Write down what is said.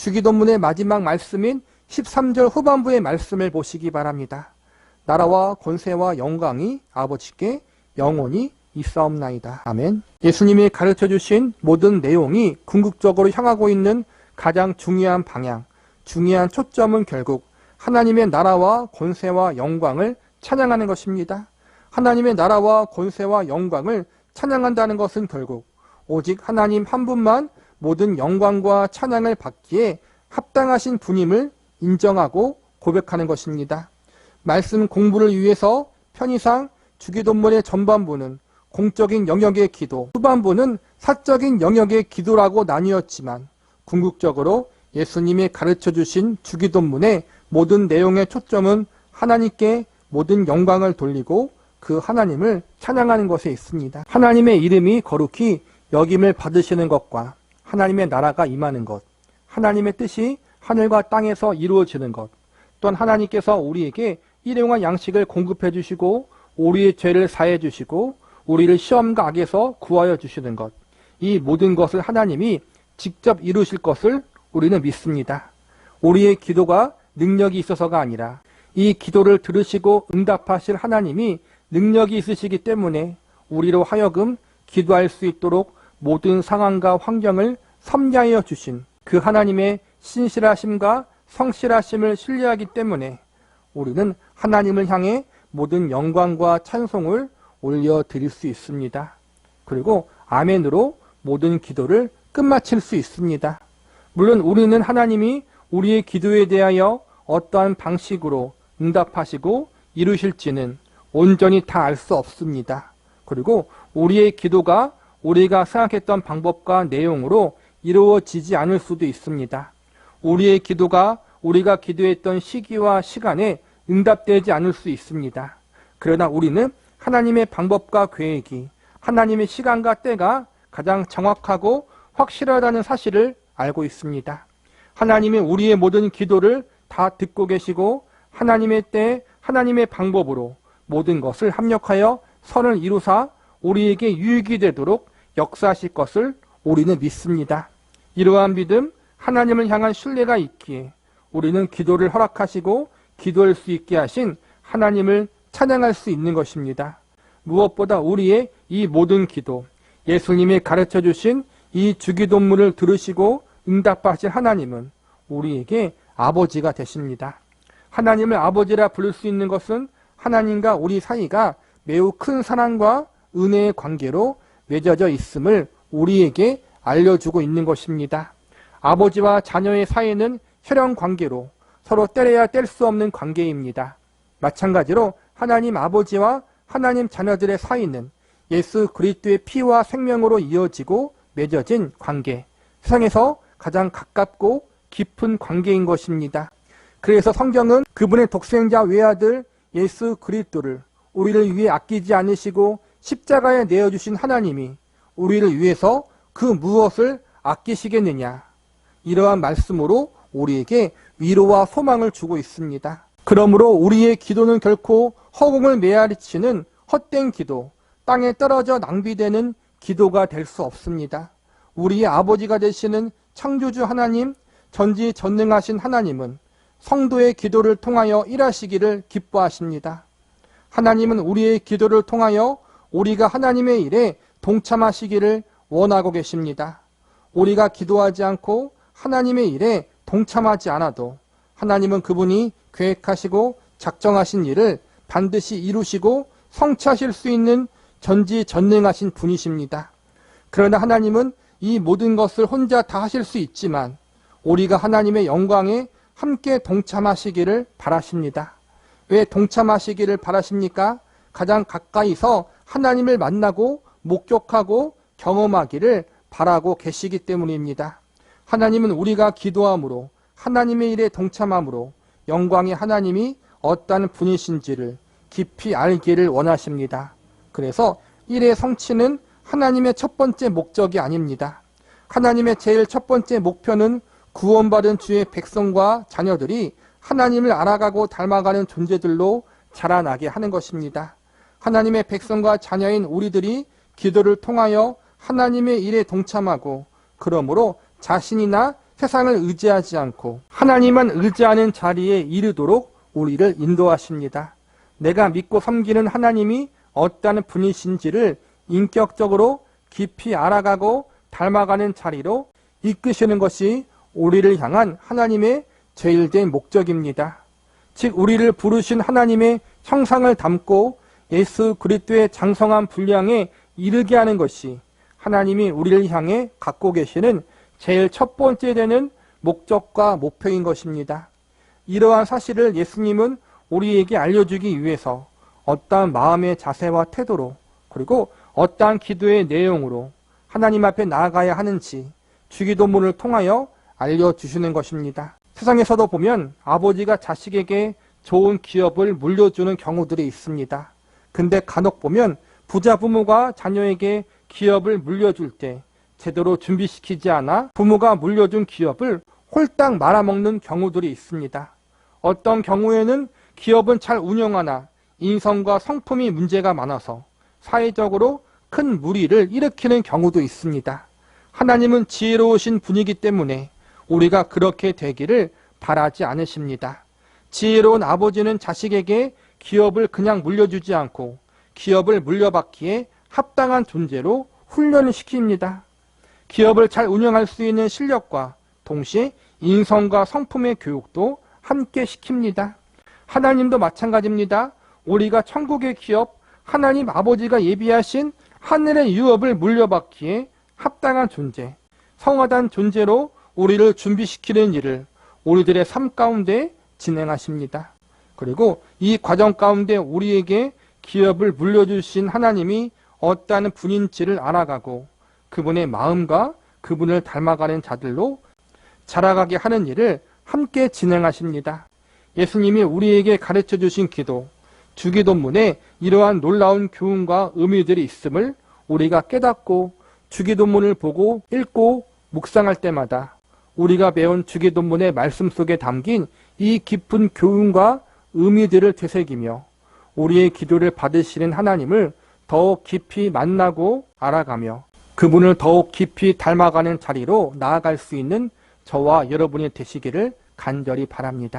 주기도문의 마지막 말씀인 13절 후반부의 말씀을 보시기 바랍니다. 나라와 권세와 영광이 아버지께 영원히 있사옵나이다. 아멘. 예수님이 가르쳐주신 모든 내용이 궁극적으로 향하고 있는 가장 중요한 방향, 중요한 초점은 결국 하나님의 나라와 권세와 영광을 찬양하는 것입니다. 하나님의 나라와 권세와 영광을 찬양한다는 것은 결국 오직 하나님 한 분만 모든 영광과 찬양을 받기에 합당하신 분임을 인정하고 고백하는 것입니다. 말씀 공부를 위해서 편의상 주기도문의 전반부는 공적인 영역의 기도, 후반부는 사적인 영역의 기도라고 나뉘었지만 궁극적으로 예수님이 가르쳐주신 주기도문의 모든 내용의 초점은 하나님께 모든 영광을 돌리고 그 하나님을 찬양하는 것에 있습니다. 하나님의 이름이 거룩히 여김을 받으시는 것과 하나님의 나라가 임하는 것, 하나님의 뜻이 하늘과 땅에서 이루어지는 것, 또한 하나님께서 우리에게 일용할 양식을 공급해 주시고 우리의 죄를 사해 주시고 우리를 시험과 악에서 구하여 주시는 것, 이 모든 것을 하나님이 직접 이루실 것을 우리는 믿습니다. 우리의 기도가 능력이 있어서가 아니라 이 기도를 들으시고 응답하실 하나님이 능력이 있으시기 때문에 우리로 하여금 기도할 수 있도록 모든 상황과 환경을 섭리하여 주신 그 하나님의 신실하심과 성실하심을 신뢰하기 때문에 우리는 하나님을 향해 모든 영광과 찬송을 올려드릴 수 있습니다. 그리고 아멘으로 모든 기도를 끝마칠 수 있습니다. 물론 우리는 하나님이 우리의 기도에 대하여 어떠한 방식으로 응답하시고 이루실지는 온전히 다 알 수 없습니다. 그리고 우리의 기도가 우리가 생각했던 방법과 내용으로 이루어지지 않을 수도 있습니다. 우리의 기도가 우리가 기도했던 시기와 시간에 응답되지 않을 수 있습니다. 그러나 우리는 하나님의 방법과 계획이, 하나님의 시간과 때가 가장 정확하고 확실하다는 사실을 알고 있습니다. 하나님이 우리의 모든 기도를 다 듣고 계시고 하나님의 때, 하나님의 방법으로 모든 것을 합력하여 선을 이루사 우리에게 유익이 되도록 역사하실 것을 우리는 믿습니다. 이러한 믿음, 하나님을 향한 신뢰가 있기에 우리는 기도를 허락하시고 기도할 수 있게 하신 하나님을 찬양할 수 있는 것입니다. 무엇보다 우리의 이 모든 기도, 예수님이 가르쳐 주신 이 주기도문을 들으시고 응답하실 하나님은 우리에게 아버지가 되십니다. 하나님을 아버지라 부를 수 있는 것은 하나님과 우리 사이가 매우 큰 사랑과 은혜의 관계로 맺어져 있음을 우리에게 알려주고 있는 것입니다. 아버지와 자녀의 사이는 혈연 관계로 서로 때려야 뗄 수 없는 관계입니다. 마찬가지로 하나님 아버지와 하나님 자녀들의 사이는 예수 그리스도의 피와 생명으로 이어지고 맺어진 관계, 세상에서 가장 가깝고 깊은 관계인 것입니다. 그래서 성경은 그분의 독생자 외아들 예수 그리스도를 우리를 위해 아끼지 않으시고 십자가에 내어주신 하나님이 우리를 위해서 그 무엇을 아끼시겠느냐, 이러한 말씀으로 우리에게 위로와 소망을 주고 있습니다. 그러므로 우리의 기도는 결코 허공을 메아리치는 헛된 기도, 땅에 떨어져 낭비되는 기도가 될 수 없습니다. 우리의 아버지가 되시는 창조주 하나님, 전지전능하신 하나님은 성도의 기도를 통하여 일하시기를 기뻐하십니다. 하나님은 우리의 기도를 통하여 우리가 하나님의 일에 동참하시기를 원하고 계십니다. 우리가 기도하지 않고 하나님의 일에 동참하지 않아도 하나님은 그분이 계획하시고 작정하신 일을 반드시 이루시고 성취하실 수 있는 전지전능하신 분이십니다. 그러나 하나님은 이 모든 것을 혼자 다 하실 수 있지만 우리가 하나님의 영광에 함께 동참하시기를 바라십니다. 왜 동참하시기를 바라십니까? 가장 가까이서 하나님을 만나고 목격하고 경험하기를 바라고 계시기 때문입니다. 하나님은 우리가 기도함으로 하나님의 일에 동참함으로 영광의 하나님이 어떠한 분이신지를 깊이 알기를 원하십니다. 그래서 일의 성취는 하나님의 첫 번째 목적이 아닙니다. 하나님의 제일 첫 번째 목표는 구원받은 주의 백성과 자녀들이 하나님을 알아가고 닮아가는 존재들로 자라나게 하는 것입니다. 하나님의 백성과 자녀인 우리들이 기도를 통하여 하나님의 일에 동참하고 그러므로 자신이나 세상을 의지하지 않고 하나님만 의지하는 자리에 이르도록 우리를 인도하십니다. 내가 믿고 섬기는 하나님이 어떠한 분이신지를 인격적으로 깊이 알아가고 닮아가는 자리로 이끄시는 것이 우리를 향한 하나님의 제일된 목적입니다. 즉 우리를 부르신 하나님의 형상을 담고 예수 그리스도의 장성한 분량에 이르게 하는 것이 하나님이 우리를 향해 갖고 계시는 제일 첫 번째 되는 목적과 목표인 것입니다. 이러한 사실을 예수님은 우리에게 알려주기 위해서 어떠한 마음의 자세와 태도로 그리고 어떠한 기도의 내용으로 하나님 앞에 나아가야 하는지 주기도문을 통하여 알려주시는 것입니다. 세상에서도 보면 아버지가 자식에게 좋은 기업을 물려주는 경우들이 있습니다. 근데 간혹 보면 부자 부모가 자녀에게 기업을 물려줄 때 제대로 준비시키지 않아 부모가 물려준 기업을 홀딱 말아먹는 경우들이 있습니다. 어떤 경우에는 기업은 잘 운영하나 인성과 성품이 문제가 많아서 사회적으로 큰 무리를 일으키는 경우도 있습니다. 하나님은 지혜로우신 분이기 때문에 우리가 그렇게 되기를 바라지 않으십니다. 지혜로운 아버지는 자식에게 기업을 그냥 물려주지 않고 기업을 물려받기에 합당한 존재로 훈련을 시킵니다. 기업을 잘 운영할 수 있는 실력과 동시에 인성과 성품의 교육도 함께 시킵니다. 하나님도 마찬가지입니다. 우리가 천국의 기업, 하나님 아버지가 예비하신 하늘의 유업을 물려받기에 합당한 존재, 성화단 존재로 우리를 준비시키는 일을 우리들의 삶 가운데 진행하십니다. 그리고 이 과정 가운데 우리에게 기업을 물려주신 하나님이 어떠한 분인지를 알아가고 그분의 마음과 그분을 닮아가는 자들로 자라가게 하는 일을 함께 진행하십니다. 예수님이 우리에게 가르쳐 주신 기도, 주기도문에 이러한 놀라운 교훈과 의미들이 있음을 우리가 깨닫고 주기도문을 보고 읽고 묵상할 때마다 우리가 배운 주기도문의 말씀 속에 담긴 이 깊은 교훈과 의미들을 되새기며 우리의 기도를 받으시는 하나님을 더욱 깊이 만나고 알아가며 그분을 더욱 깊이 닮아가는 자리로 나아갈 수 있는 저와 여러분이 되시기를 간절히 바랍니다.